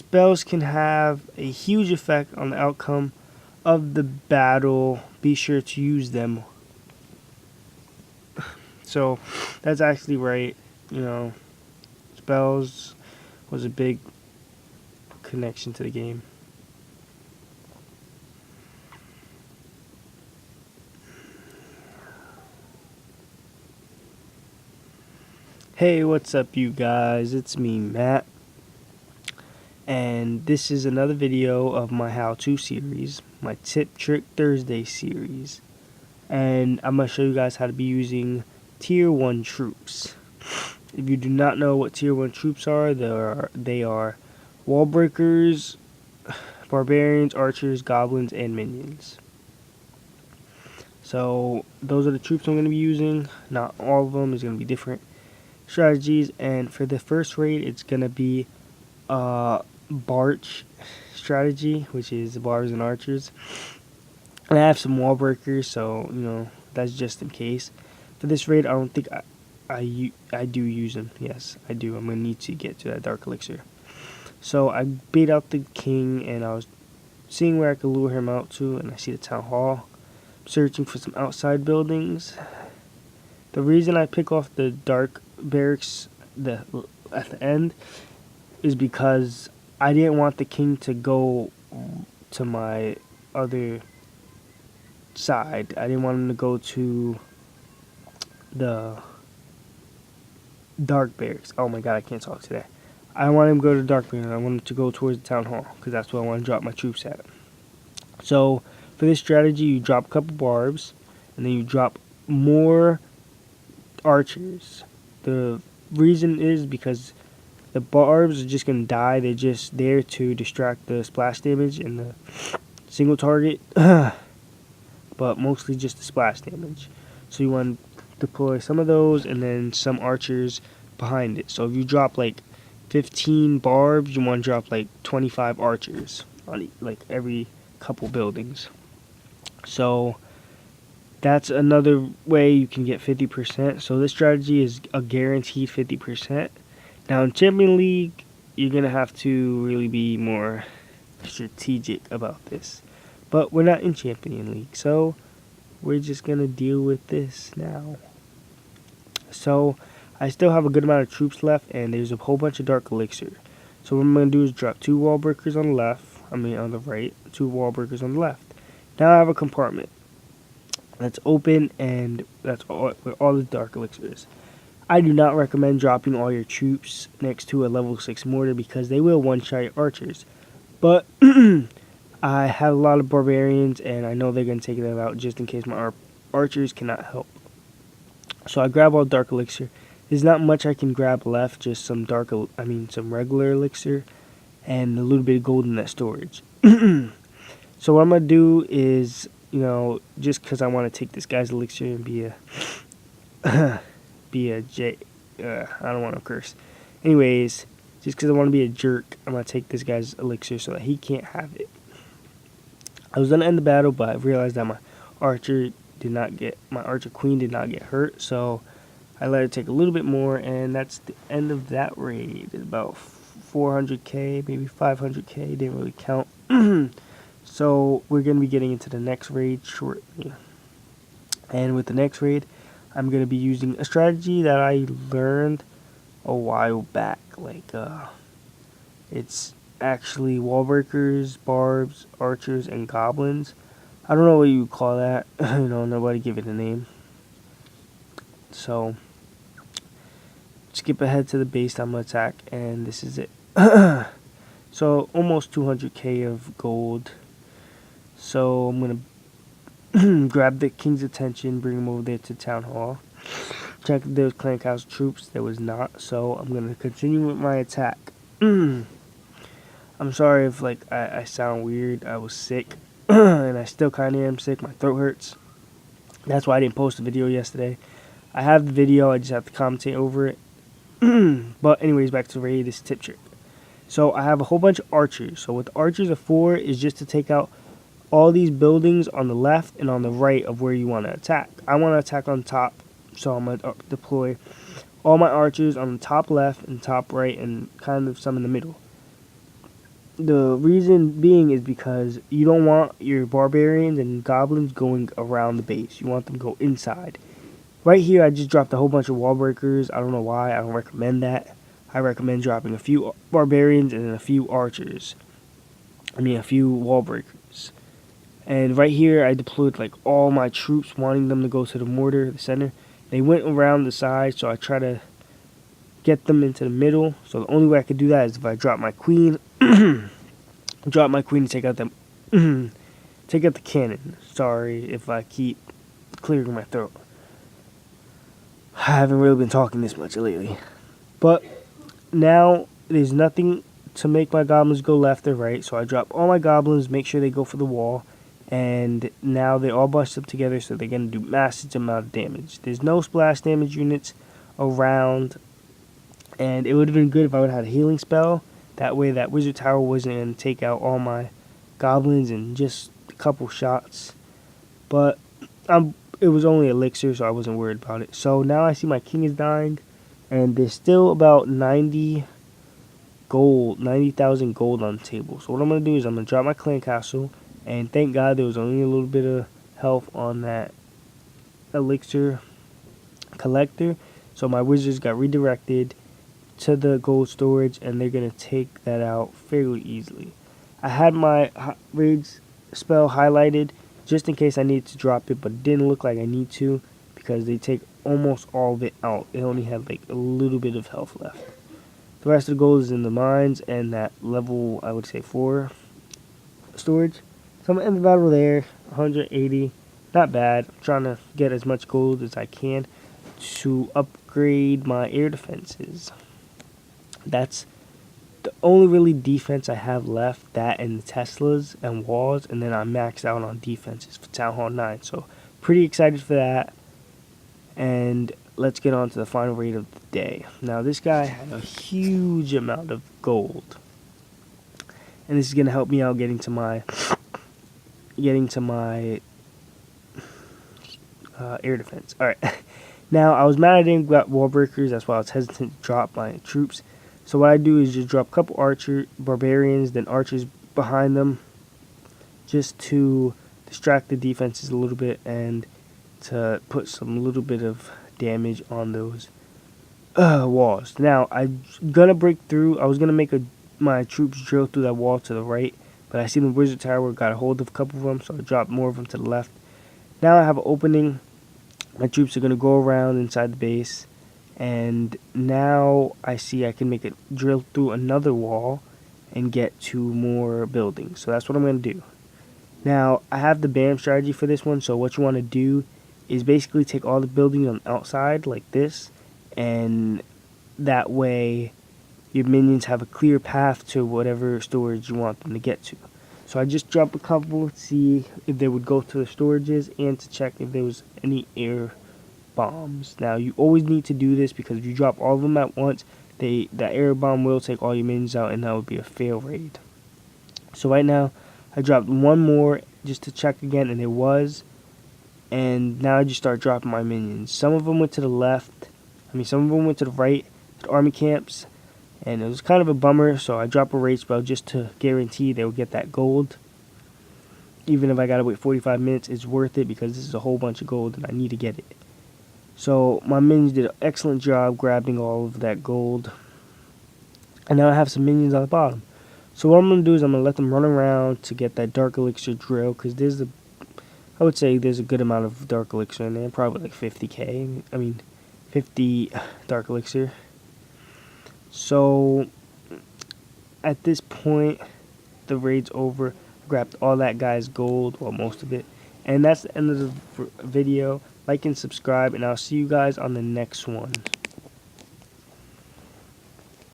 spells can have a huge effect on the outcome of the battle. Be sure to use them. So that's actually right. You know, spells was a big connection to the game. Hey, what's up you guys? It's me, Matt. And this is another video of my how-to series, my Tip Trick Thursday series. And I'm going to show you guys how to be using Tier 1 troops. If you do not know what Tier 1 troops are, they are wall breakers, barbarians, archers, goblins, and minions. So those are the troops I'm going to be using. Not all of them. Is going to be different strategies. And for the first raid, it's going to be Barch strategy, which is barbs and archers. And I have some wall breakers, so you know that's just in case. For this raid, I don't think I do use them. Yes, I do. I'm gonna need to get to that dark elixir. So I bait out the king, and I was seeing where I could lure him out to, and I see the town hall. I'm searching for some outside buildings. The reason I pick off the dark barracks at the end is because I didn't want the king to go to my other side. I didn't want him to go to the dark barracks. Oh my god, I can't talk today. I don't want him to go to the dark barracks. I want him to go towards the town hall, because that's where I want to drop my troops at. So for this strategy, you drop a couple barbs, and then you drop more archers. The reason is because the barbs are just going to die. They're just there to distract the splash damage and the single target. But mostly just the splash damage. So you want to deploy some of those and then some archers behind it. So if you drop like 15 barbs, you want to drop like 25 archers on like every couple buildings. So that's another way you can get 50%. So this strategy is a guaranteed 50%. Now in Champion League, you're going to have to really be more strategic about this. But we're not in Champion League, so we're just going to deal with this now. So I still have a good amount of troops left, and there's a whole bunch of dark elixir. So what I'm going to do is drop 2 wall breakers on the left, on the right, 2 wall breakers on the left. Now I have a compartment that's open, and that's where all the dark elixir is. I do not recommend dropping all your troops next to a level 6 mortar, because they will one-shot your archers. But I have a lot of barbarians, and I know they're going to take them out just in case my archers cannot help. So I grab all dark elixir. There's not much I can grab left, just some some regular elixir, and a little bit of gold in that storage. So what I'm going to do is, you know, just because I want to take this guy's elixir and be a, I don't want to curse. Anyways, just because I want to be a jerk, I'm going to take this guy's elixir so that he can't have it. I was going to end the battle, but I realized that my archer queen did not get hurt, so I let her take a little bit more, and that's the end of that raid. It's about 400k, maybe 500k, didn't really count. So we're going to be getting into the next raid shortly. And with the next raid, I'm going to be using a strategy that I learned a while back. It's actually wall breakers, barbs, archers, and goblins. I don't know what you would call that. You know, nobody give it a name. So skip ahead to the base I'm gonna attack, and this is it. So almost 200k of gold. So I'm gonna grab the king's attention, bring him over there to town hall. Check if there was clan castle troops. There was not. So I'm gonna continue with my attack. I'm sorry if I sound weird. I was sick, and I still kind of am sick. My throat hurts. That's why I didn't post a video yesterday. I have the video. I just have to commentate over it. But anyways, back to the raid. This is tip trick. So I have a whole bunch of archers. So with archers of 4 is just to take out all these buildings on the left and on the right of where you want to attack. I want to attack on top, so I'm going to deploy all my archers on the top left and top right and kind of some in the middle. The reason being is because you don't want your barbarians and goblins going around the base. You want them to go inside. Right here, I just dropped a whole bunch of wall breakers. I don't know why. I don't recommend that. I recommend dropping a few barbarians and a few archers. A few wall breakers. And right here, I deployed like all my troops, wanting them to go to the mortar, the center. They went around the side, so I try to get them into the middle. So the only way I could do that is if I drop my queen, drop my queen and take out them, take out the cannon. Sorry if I keep clearing my throat. I haven't really been talking this much lately, but now there's nothing to make my goblins go left or right. So I drop all my goblins, make sure they go for the wall. And now they all bunch up together, so they're going to do massive amount of damage. There's no splash damage units around, and it would have been good if I would have had a healing spell. That way that wizard tower wasn't going to take out all my goblins in just a couple shots. But it was only elixir, so I wasn't worried about it. So now I see my king is dying, and there's still about 90,000 gold on the table. So what I'm going to do is I'm going to drop my clan castle. And thank God there was only a little bit of health on that elixir collector. So my wizards got redirected to the gold storage, and they're going to take that out fairly easily. I had my rage spell highlighted just in case I needed to drop it, but it didn't look like I need to because they take almost all of it out. It only had like a little bit of health left. The rest of the gold is in the mines and that level, I would say 4 storage. So I'm going to end the battle there, 180, not bad. I'm trying to get as much gold as I can to upgrade my air defenses. That's the only really defense I have left, that and the Teslas and walls, and then I'm maxed out on defenses for Town Hall 9. So pretty excited for that, and let's get on to the final raid of the day. Now this guy had a huge amount of gold, and this is going to help me out getting to my air defense. Alright, now I was mad I didn't got wall breakers, that's why I was hesitant to drop my troops. So what I do is just drop a couple barbarians, then archers behind them, just to distract the defenses a little bit and to put some little bit of damage on those walls. Now I'm gonna break through. I was gonna make my troops drill through that wall to the right, but I see the wizard tower got a hold of a couple of them, so I dropped more of them to the left. Now I have an opening. My troops are going to go around inside the base, and now I see I can make it drill through another wall and get to more buildings. So that's what I'm going to do. Now I have the BAM strategy for this one, so what you want to do is basically take all the buildings on the outside like this, and that way your minions have a clear path to whatever storage you want them to get to. So I just dropped a couple to see if they would go to the storages and to check if there was any air bombs. Now you always need to do this because if you drop all of them at once, the air bomb will take all your minions out, and that would be a fail raid. So right now I dropped one more just to check again, and there was. And now I just start dropping my minions. Some of them went to the left. Some of them went to the right, to the army camps. And it was kind of a bummer, so I dropped a raid spell just to guarantee they would get that gold. Even if I gotta wait 45 minutes, it's worth it because this is a whole bunch of gold and I need to get it. So my minions did an excellent job grabbing all of that gold. And now I have some minions on the bottom. So what I'm going to do is I'm going to let them run around to get that dark elixir drill, because I would say there's a good amount of dark elixir in there, probably like 50k. 50 dark elixir. So at this point, the raid's over. Grabbed all that guy's gold, well, most of it. And that's the end of the video. Like and subscribe, and I'll see you guys on the next one.